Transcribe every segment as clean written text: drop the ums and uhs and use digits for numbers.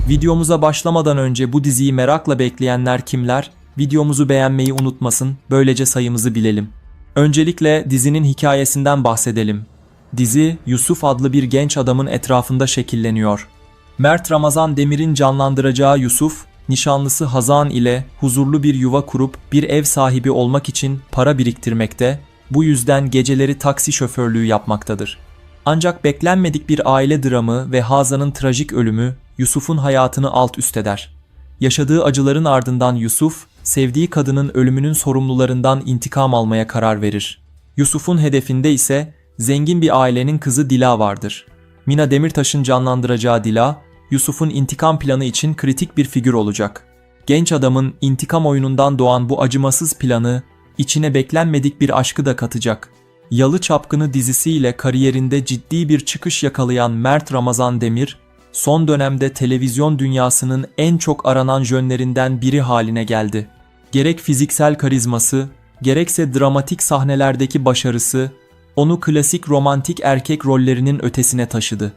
Videomuza başlamadan önce bu diziyi merakla bekleyenler kimler? Videomuzu beğenmeyi unutmasın, böylece sayımızı bilelim. Öncelikle dizinin hikayesinden bahsedelim. Dizi, Yusuf adlı bir genç adamın etrafında şekilleniyor. Mert Ramazan Demir'in canlandıracağı Yusuf, nişanlısı Hazan ile huzurlu bir yuva kurup bir ev sahibi olmak için para biriktirmekte, bu yüzden geceleri taksi şoförlüğü yapmaktadır. Ancak beklenmedik bir aile dramı ve Hazan'ın trajik ölümü Yusuf'un hayatını alt üst eder. Yaşadığı acıların ardından Yusuf, sevdiği kadının ölümünün sorumlularından intikam almaya karar verir. Yusuf'un hedefinde ise zengin bir ailenin kızı Dila vardır. Mina Demirtaş'ın canlandıracağı Dila, Yusuf'un intikam planı için kritik bir figür olacak. Genç adamın intikam oyunundan doğan bu acımasız planı, içine beklenmedik bir aşkı da katacak. Yalı Çapkını dizisiyle kariyerinde ciddi bir çıkış yakalayan Mert Ramazan Demir, son dönemde televizyon dünyasının en çok aranan jönlerinden biri haline geldi. Gerek fiziksel karizması, gerekse dramatik sahnelerdeki başarısı, onu klasik romantik erkek rollerinin ötesine taşıdı.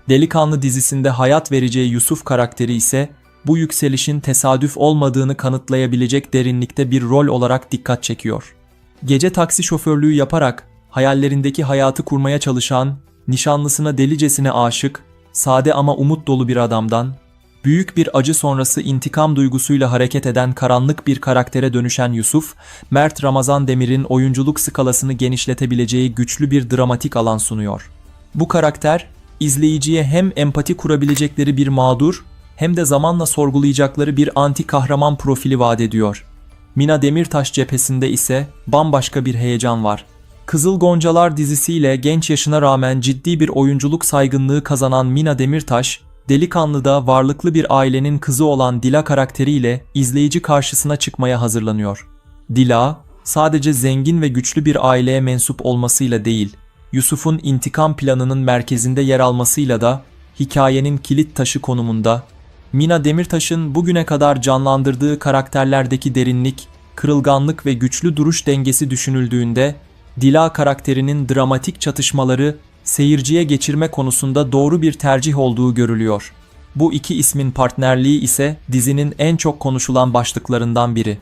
Delikanlı dizisinde hayat vereceği Yusuf karakteri ise bu yükselişin tesadüf olmadığını kanıtlayabilecek derinlikte bir rol olarak dikkat çekiyor. Gece taksi şoförlüğü yaparak hayallerindeki hayatı kurmaya çalışan, nişanlısına delicesine aşık, sade ama umut dolu bir adamdan, büyük bir acı sonrası intikam duygusuyla hareket eden karanlık bir karaktere dönüşen Yusuf, Mert Ramazan Demir'in oyunculuk skalasını genişletebileceği güçlü bir dramatik alan sunuyor. Bu karakter, izleyiciye hem empati kurabilecekleri bir mağdur, hem de zamanla sorgulayacakları bir anti kahraman profili vaat ediyor. Mina Demirtaş cephesinde ise bambaşka bir heyecan var. Kızıl Goncalar dizisiyle genç yaşına rağmen ciddi bir oyunculuk saygınlığı kazanan Mina Demirtaş, Delikanlı'da varlıklı bir ailenin kızı olan Dila karakteriyle izleyici karşısına çıkmaya hazırlanıyor. Dila, sadece zengin ve güçlü bir aileye mensup olmasıyla değil, Yusuf'un intikam planının merkezinde yer almasıyla da hikayenin kilit taşı konumunda. Mina Demirtaş'ın bugüne kadar canlandırdığı karakterlerdeki derinlik, kırılganlık ve güçlü duruş dengesi düşünüldüğünde, Dila karakterinin dramatik çatışmaları seyirciye geçirme konusunda doğru bir tercih olduğu görülüyor. Bu iki ismin partnerliği ise dizinin en çok konuşulan başlıklarından biri.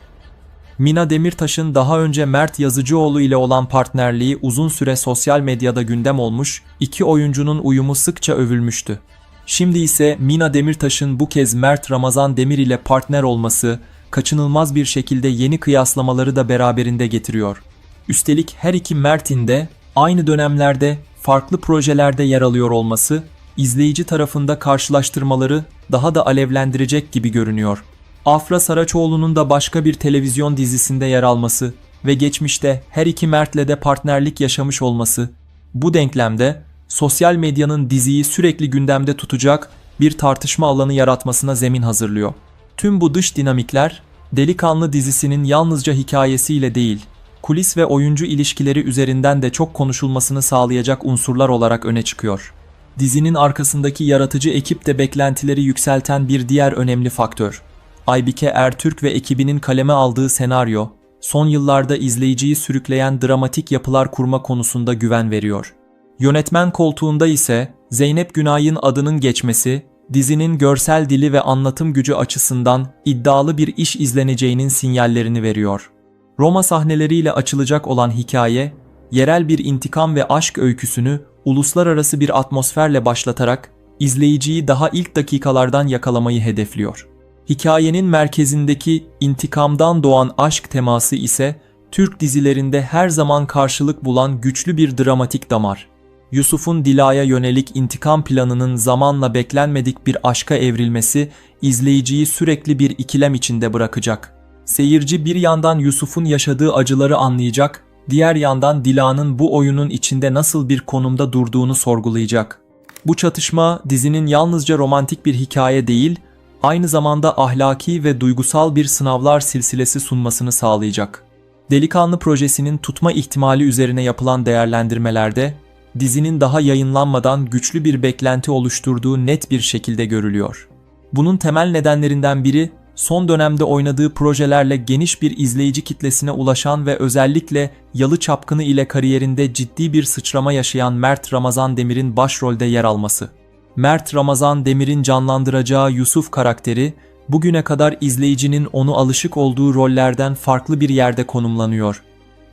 Mina Demirtaş'ın daha önce Mert Yazıcıoğlu ile olan partnerliği uzun süre sosyal medyada gündem olmuş, iki oyuncunun uyumu sıkça övülmüştü. Şimdi ise Mina Demirtaş'ın bu kez Mert Ramazan Demir ile partner olması, kaçınılmaz bir şekilde yeni kıyaslamaları da beraberinde getiriyor. Üstelik her iki Mert'in de aynı dönemlerde farklı projelerde yer alıyor olması, izleyici tarafında karşılaştırmaları daha da alevlendirecek gibi görünüyor. Afra Saraçoğlu'nun da başka bir televizyon dizisinde yer alması ve geçmişte her iki Mert'le de partnerlik yaşamış olması, bu denklemde sosyal medyanın diziyi sürekli gündemde tutacak bir tartışma alanı yaratmasına zemin hazırlıyor. Tüm bu dış dinamikler, Delikanlı dizisinin yalnızca hikayesiyle değil, kulis ve oyuncu ilişkileri üzerinden de çok konuşulmasını sağlayacak unsurlar olarak öne çıkıyor. Dizinin arkasındaki yaratıcı ekip de beklentileri yükselten bir diğer önemli faktör. Aybike Ertürk ve ekibinin kaleme aldığı senaryo, son yıllarda izleyiciyi sürükleyen dramatik yapılar kurma konusunda güven veriyor. Yönetmen koltuğunda ise Zeynep Günay'ın adının geçmesi, dizinin görsel dili ve anlatım gücü açısından iddialı bir iş izleneceğinin sinyallerini veriyor. Roma sahneleriyle açılacak olan hikaye, yerel bir intikam ve aşk öyküsünü uluslararası bir atmosferle başlatarak izleyiciyi daha ilk dakikalardan yakalamayı hedefliyor. Hikayenin merkezindeki intikamdan doğan aşk teması ise Türk dizilerinde her zaman karşılık bulan güçlü bir dramatik damar. Yusuf'un Dila'ya yönelik intikam planının zamanla beklenmedik bir aşka evrilmesi izleyiciyi sürekli bir ikilem içinde bırakacak. Seyirci bir yandan Yusuf'un yaşadığı acıları anlayacak, diğer yandan Dila'nın bu oyunun içinde nasıl bir konumda durduğunu sorgulayacak. Bu çatışma dizinin yalnızca romantik bir hikaye değil, aynı zamanda ahlaki ve duygusal bir sınavlar silsilesi sunmasını sağlayacak. Delikanlı projesinin tutma ihtimali üzerine yapılan değerlendirmelerde, dizinin daha yayınlanmadan güçlü bir beklenti oluşturduğu net bir şekilde görülüyor. Bunun temel nedenlerinden biri, son dönemde oynadığı projelerle geniş bir izleyici kitlesine ulaşan ve özellikle Yalı Çapkını ile kariyerinde ciddi bir sıçrama yaşayan Mert Ramazan Demir'in başrolde yer alması. Mert Ramazan Demir'in canlandıracağı Yusuf karakteri, bugüne kadar izleyicinin onu alışık olduğu rollerden farklı bir yerde konumlanıyor.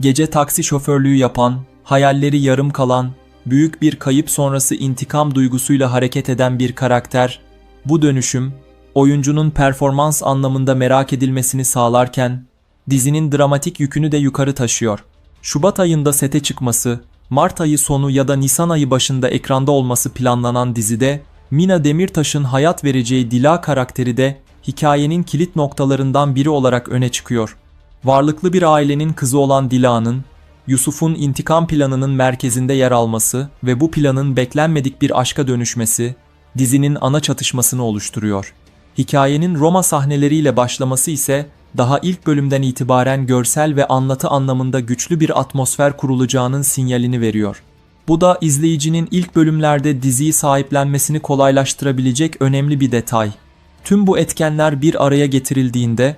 Gece taksi şoförlüğü yapan, hayalleri yarım kalan, büyük bir kayıp sonrası intikam duygusuyla hareket eden bir karakter, bu dönüşüm, oyuncunun performans anlamında merak edilmesini sağlarken, dizinin dramatik yükünü de yukarı taşıyor. Şubat ayında sete çıkması, Mart ayı sonu ya da Nisan ayı başında ekranda olması planlanan dizide, Mina Demirtaş'ın hayat vereceği Dila karakteri de hikayenin kilit noktalarından biri olarak öne çıkıyor. Varlıklı bir ailenin kızı olan Dila'nın, Yusuf'un intikam planının merkezinde yer alması ve bu planın beklenmedik bir aşka dönüşmesi, dizinin ana çatışmasını oluşturuyor. Hikayenin Roma sahneleriyle başlaması ise, daha ilk bölümden itibaren görsel ve anlatı anlamında güçlü bir atmosfer kurulacağının sinyalini veriyor. Bu da izleyicinin ilk bölümlerde diziyi sahiplenmesini kolaylaştırabilecek önemli bir detay. Tüm bu etkenler bir araya getirildiğinde,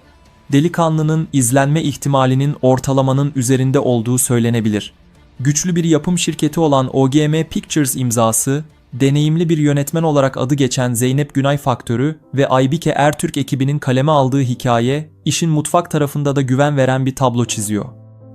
Delikanlı'nın izlenme ihtimalinin ortalamanın üzerinde olduğu söylenebilir. Güçlü bir yapım şirketi olan OGM Pictures imzası, deneyimli bir yönetmen olarak adı geçen Zeynep Günay faktörü ve Aybike Ertürk ekibinin kaleme aldığı hikaye, işin mutfak tarafında da güven veren bir tablo çiziyor.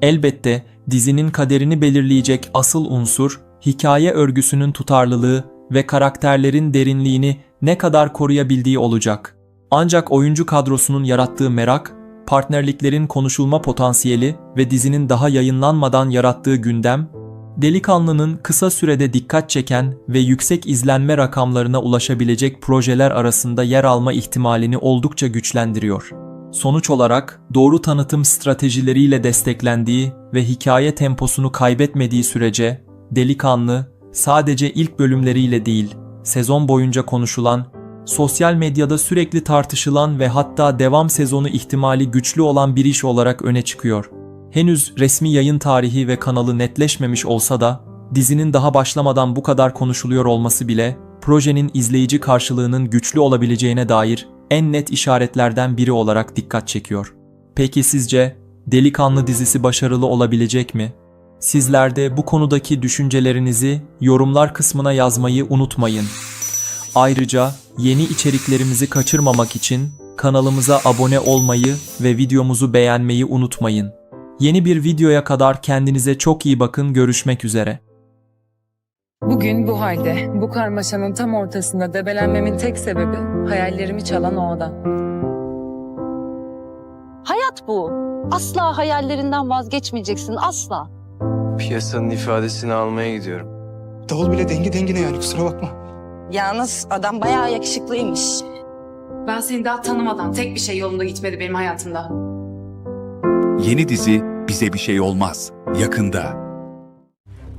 Elbette dizinin kaderini belirleyecek asıl unsur, hikaye örgüsünün tutarlılığı ve karakterlerin derinliğini ne kadar koruyabildiği olacak. Ancak oyuncu kadrosunun yarattığı merak, partnerliklerin konuşulma potansiyeli ve dizinin daha yayınlanmadan yarattığı gündem, Delikanlı'nın kısa sürede dikkat çeken ve yüksek izlenme rakamlarına ulaşabilecek projeler arasında yer alma ihtimalini oldukça güçlendiriyor. Sonuç olarak doğru tanıtım stratejileriyle desteklendiği ve hikaye temposunu kaybetmediği sürece Delikanlı sadece ilk bölümleriyle değil, sezon boyunca konuşulan, sosyal medyada sürekli tartışılan ve hatta devam sezonu ihtimali güçlü olan bir iş olarak öne çıkıyor. Henüz resmi yayın tarihi ve kanalı netleşmemiş olsa da, dizinin daha başlamadan bu kadar konuşuluyor olması bile, projenin izleyici karşılığının güçlü olabileceğine dair en net işaretlerden biri olarak dikkat çekiyor. Peki sizce Delikanlı dizisi başarılı olabilecek mi? Sizler de bu konudaki düşüncelerinizi yorumlar kısmına yazmayı unutmayın. Ayrıca yeni içeriklerimizi kaçırmamak için kanalımıza abone olmayı ve videomuzu beğenmeyi unutmayın. Yeni bir videoya kadar kendinize çok iyi bakın, görüşmek üzere. Bugün bu halde, bu karmaşanın tam ortasında debelenmemin tek sebebi hayallerimi çalan o adam. Hayat bu. Asla hayallerinden vazgeçmeyeceksin, asla. Piyasanın ifadesini almaya gidiyorum. Davul bile dengi dengine yani, kusura bakma. Yalnız adam bayağı yakışıklıymış. Ben seni daha tanımadan tek bir şey yolunda gitmedi benim hayatımda. Yeni dizi Bize Bir Şey Olmaz yakında.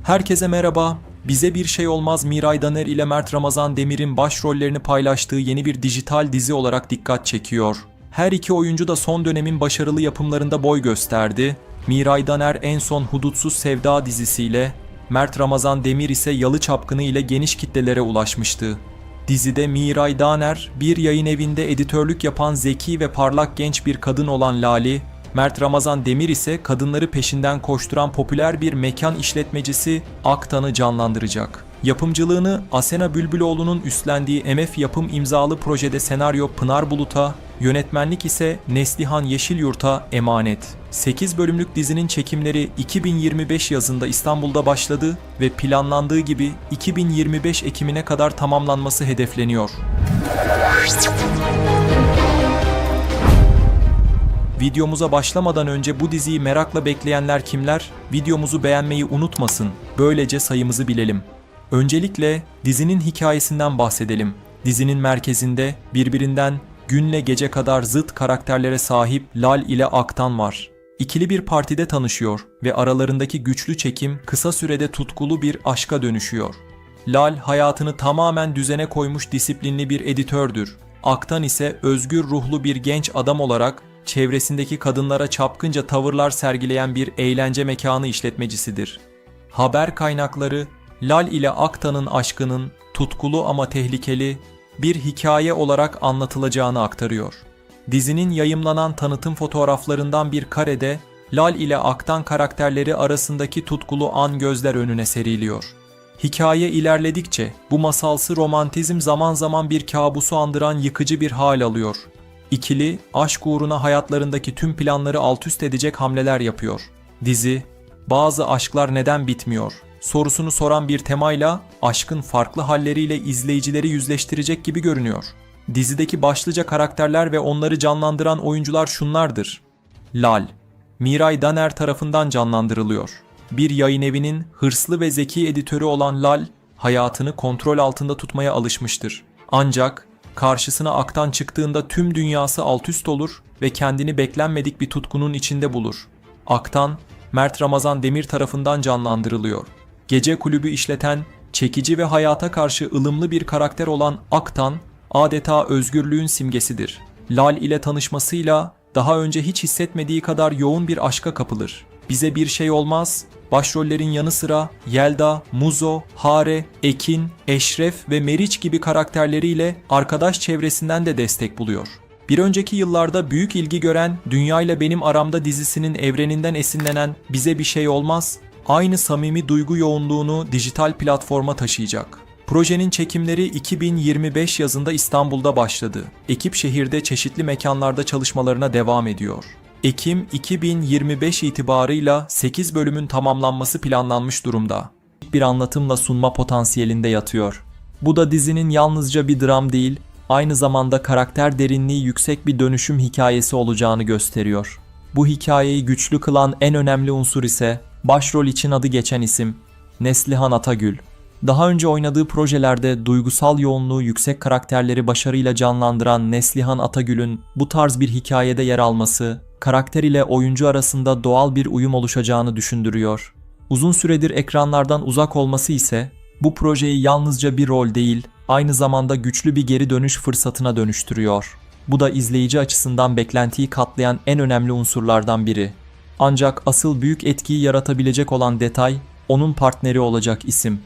Herkese merhaba. Bize Bir Şey Olmaz, Miray Daner ile Mert Ramazan Demir'in başrollerini paylaştığı yeni bir dijital dizi olarak dikkat çekiyor. Her iki oyuncu da son dönemin başarılı yapımlarında boy gösterdi. Miray Daner en son Hudutsuz Sevda dizisiyle, Mert Ramazan Demir ise Yalı Çapkını ile geniş kitlelere ulaşmıştı. Dizide Miray Daner, bir yayın evinde editörlük yapan zeki ve parlak genç bir kadın olan Lali, Mert Ramazan Demir ise kadınları peşinden koşturan popüler bir mekan işletmecisi Aktan'ı canlandıracak. Yapımcılığını Asena Bülbüloğlu'nun üstlendiği MF Yapım imzalı projede senaryo Pınar Bulut'a, yönetmenlik ise Neslihan Yeşilyurt'a emanet. 8 bölümlük dizinin çekimleri 2025 yazında İstanbul'da başladı ve planlandığı gibi 2025 Ekim'ine kadar tamamlanması hedefleniyor. Videomuza başlamadan önce bu diziyi merakla bekleyenler kimler? Videomuzu beğenmeyi unutmasın. Böylece sayımızı bilelim. Öncelikle dizinin hikayesinden bahsedelim. Dizinin merkezinde birbirinden günle gece kadar zıt karakterlere sahip Lal ile Aktan var. İkili bir partide tanışıyor ve aralarındaki güçlü çekim kısa sürede tutkulu bir aşka dönüşüyor. Lal hayatını tamamen düzene koymuş disiplinli bir editördür. Aktan ise özgür ruhlu bir genç adam olarak çevresindeki kadınlara çapkınca tavırlar sergileyen bir eğlence mekanı işletmecisidir. Haber kaynakları Lal ile Aktan'ın aşkının tutkulu ama tehlikeli bir hikaye olarak anlatılacağını aktarıyor. Dizinin yayımlanan tanıtım fotoğraflarından bir karede Lal ile Aktan karakterleri arasındaki tutkulu an gözler önüne seriliyor. Hikaye ilerledikçe bu masalsı romantizm zaman zaman bir kabusu andıran yıkıcı bir hal alıyor. İkili, aşk uğruna hayatlarındaki tüm planları altüst edecek hamleler yapıyor. Dizi, bazı aşklar neden bitmiyor sorusunu soran bir temayla aşkın farklı halleriyle izleyicileri yüzleştirecek gibi görünüyor. Dizideki başlıca karakterler ve onları canlandıran oyuncular şunlardır. Lal, Miray Daner tarafından canlandırılıyor. Bir yayın evinin hırslı ve zeki editörü olan Lal, hayatını kontrol altında tutmaya alışmıştır. Ancak karşısına Aktan çıktığında tüm dünyası altüst olur ve kendini beklenmedik bir tutkunun içinde bulur. Aktan, Mert Ramazan Demir tarafından canlandırılıyor. Gece kulübü işleten, çekici ve hayata karşı ılımlı bir karakter olan Aktan, adeta özgürlüğün simgesidir. Lal ile tanışmasıyla daha önce hiç hissetmediği kadar yoğun bir aşka kapılır. Bize bir şey olmaz, başrollerin yanı sıra Yelda, Muzo, Hare, Ekin, Eşref ve Meriç gibi karakterleriyle arkadaş çevresinden de destek buluyor. Bir önceki yıllarda büyük ilgi gören Dünya ile Benim Aramda dizisinin evreninden esinlenen Bize Bir Şey Olmaz, aynı samimi duygu yoğunluğunu dijital platforma taşıyacak. Projenin çekimleri 2025 yazında İstanbul'da başladı. Ekip şehirde çeşitli mekanlarda çalışmalarına devam ediyor. Ekim 2025 itibarıyla 8 bölümün tamamlanması planlanmış durumda. Bir anlatımla sunma potansiyelinde yatıyor. Bu da dizinin yalnızca bir dram değil, aynı zamanda karakter derinliği yüksek bir dönüşüm hikayesi olacağını gösteriyor. Bu hikayeyi güçlü kılan en önemli unsur ise başrol için adı geçen isim Neslihan Atagül. Daha önce oynadığı projelerde duygusal yoğunluğu yüksek karakterleri başarıyla canlandıran Neslihan Atagül'ün bu tarz bir hikayede yer alması, karakter ile oyuncu arasında doğal bir uyum oluşacağını düşündürüyor. Uzun süredir ekranlardan uzak olması ise bu projeyi yalnızca bir rol değil, aynı zamanda güçlü bir geri dönüş fırsatına dönüştürüyor. Bu da izleyici açısından beklentiyi katlayan en önemli unsurlardan biri. Ancak asıl büyük etkiyi yaratabilecek olan detay, onun partneri olacak isim.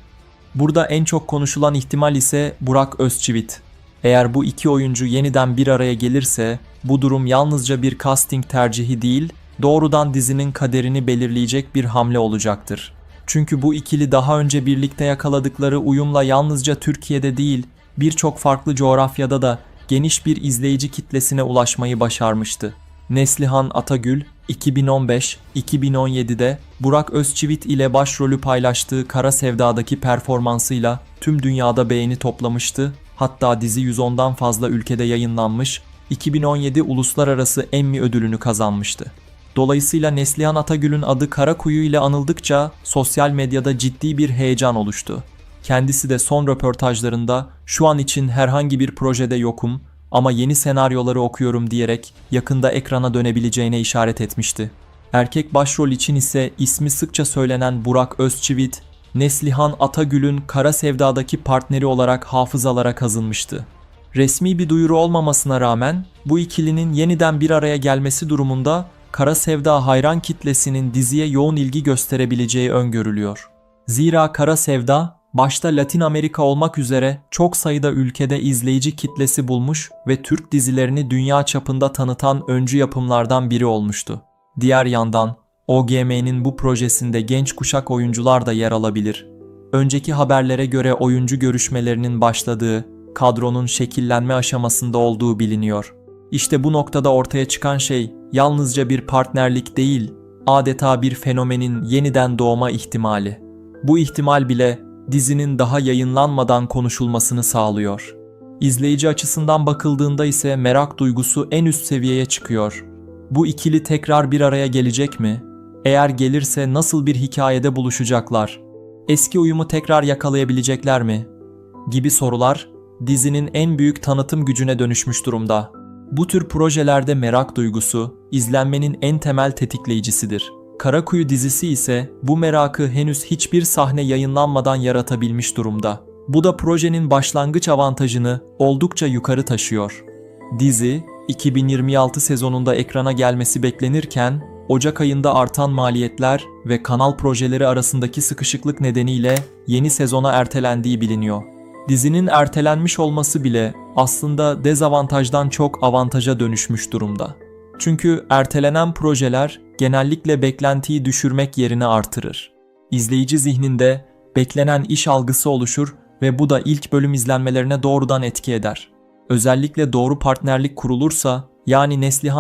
Burada en çok konuşulan ihtimal ise Burak Özçivit. Eğer bu iki oyuncu yeniden bir araya gelirse, bu durum yalnızca bir casting tercihi değil, doğrudan dizinin kaderini belirleyecek bir hamle olacaktır. Çünkü bu ikili daha önce birlikte yakaladıkları uyumla yalnızca Türkiye'de değil, birçok farklı coğrafyada da geniş bir izleyici kitlesine ulaşmayı başarmıştı. Neslihan Atagül, 2015-2017'de Burak Özçivit ile başrolü paylaştığı Kara Sevda'daki performansıyla tüm dünyada beğeni toplamıştı. Hatta dizi 110'dan fazla ülkede yayınlanmış, 2017 Uluslararası Emmy ödülünü kazanmıştı. Dolayısıyla Neslihan Atagül'ün adı Karakuyu ile anıldıkça sosyal medyada ciddi bir heyecan oluştu. Kendisi de son röportajlarında "Şu an için herhangi bir projede yokum ama yeni senaryoları okuyorum" diyerek yakında ekrana dönebileceğine işaret etmişti. Erkek başrol için ise ismi sıkça söylenen Burak Özçivit, Neslihan Atagül'ün Kara Sevda'daki partneri olarak hafızalara kazınmıştı. Resmi bir duyuru olmamasına rağmen bu ikilinin yeniden bir araya gelmesi durumunda Kara Sevda hayran kitlesinin diziye yoğun ilgi gösterebileceği öngörülüyor. Zira Kara Sevda, başta Latin Amerika olmak üzere çok sayıda ülkede izleyici kitlesi bulmuş ve Türk dizilerini dünya çapında tanıtan öncü yapımlardan biri olmuştu. Diğer yandan OGM'nin bu projesinde genç kuşak oyuncular da yer alabilir. Önceki haberlere göre oyuncu görüşmelerinin başladığı, kadronun şekillenme aşamasında olduğu biliniyor. İşte bu noktada ortaya çıkan şey yalnızca bir partnerlik değil, adeta bir fenomenin yeniden doğma ihtimali. Bu ihtimal bile dizinin daha yayınlanmadan konuşulmasını sağlıyor. İzleyici açısından bakıldığında ise merak duygusu en üst seviyeye çıkıyor. Bu ikili tekrar bir araya gelecek mi? Eğer gelirse nasıl bir hikayede buluşacaklar? Eski uyumu tekrar yakalayabilecekler mi? Gibi sorular dizinin en büyük tanıtım gücüne dönüşmüş durumda. Bu tür projelerde merak duygusu izlenmenin en temel tetikleyicisidir. Karakuyu dizisi ise bu merakı henüz hiçbir sahne yayınlanmadan yaratabilmiş durumda. Bu da projenin başlangıç avantajını oldukça yukarı taşıyor. Dizi 2026 sezonunda ekrana gelmesi beklenirken Ocak ayında artan maliyetler ve kanal projeleri arasındaki sıkışıklık nedeniyle yeni sezona ertelendiği biliniyor. Dizinin ertelenmiş olması bile aslında dezavantajdan çok avantaja dönüşmüş durumda. Çünkü ertelenen projeler genellikle beklentiyi düşürmek yerine artırır. İzleyici zihninde beklenen iş algısı oluşur ve bu da ilk bölüm izlenmelerine doğrudan etki eder. Özellikle doğru partnerlik kurulursa, yani Neslihan